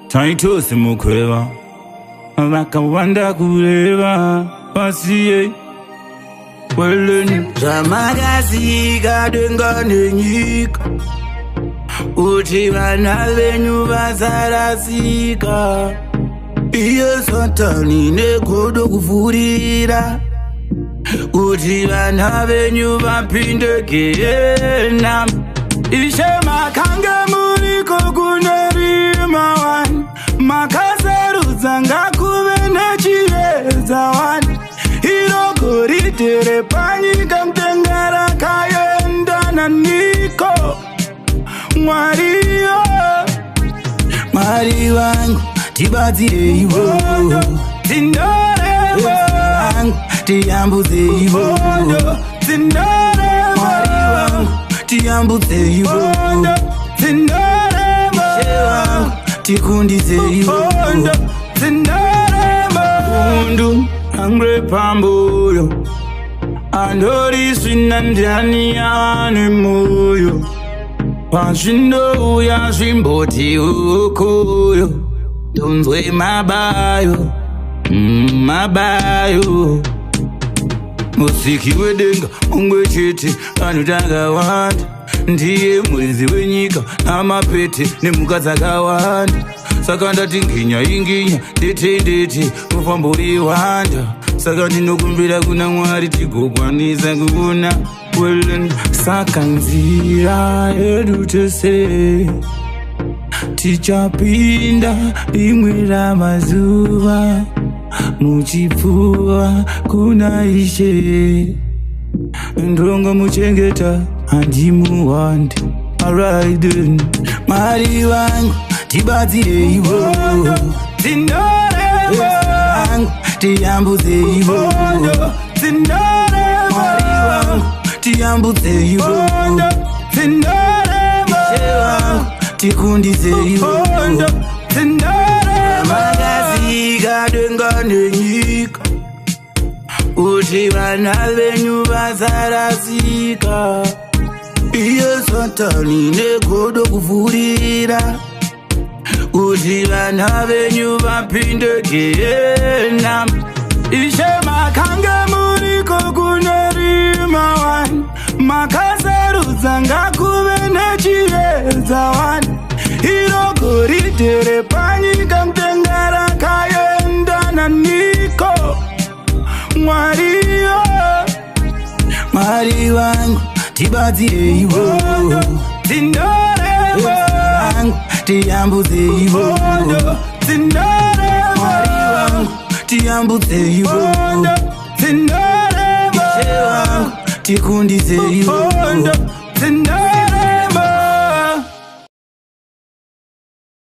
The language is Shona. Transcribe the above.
Taito simukweva vakawanda kureva pasiye weleni zvamakaziika denga nenyika kuti vana venyu vasarasika. Iye Satani negodo kuvhurira kuti vana venyu vapinde gehena. Ishe makange muriko kune rima wani, makasarudza ngakuve nechiedza wani. Iroko ritere panyika mudenga rakaenda niko. Mwariyo Mwari wangu tibatsire ivo, tindorevo tiyambutse ivo. Mwari wangu tiyambutse ivo, Ishe wangu tikundise ivo. Mundu angre pambuyo andori swina ndani ane moyo. Pashindo uya swimboti ukuyo donzwe mabayo mabayo. Musiki wedenga ungwe chete anotanga wanda, ndiye muridzi wenyika namapete nemhuka dzakawanda. Saka ndati nginya inginya ndete ndete mufamburi wanda. Saka ndinokumbira kuna Mwari tigokwanisa kuona weleni. Saka nzira yedu tese tichapinda rimwe ramazuva muchipfuva kuna Ishe. Ndongo muchengeta handimuwandi. Alright then, Mwari wangu tibatsire ivo, tindorevo tiyambutse ivo. Mwari wangu tiyambutse ivo, Ishe wangu tikundise ivo. Makazika denga nenyika kuti vana venyu vasarasika. Iye Satani negodo kuvhurira kuti vana venyu vapinde gehena. Ishe makange muriko kune rima wani, makasarudza ngakuve nechiedza wani. Iroko ritere panyika mudenga rakaenda niko. Mwariyo Mwari wangu tibatsire ivo, tindorevo tiyambutse ivo. Mwari wangu tiyambutse ivo, Ishe wangu tikundise ivo.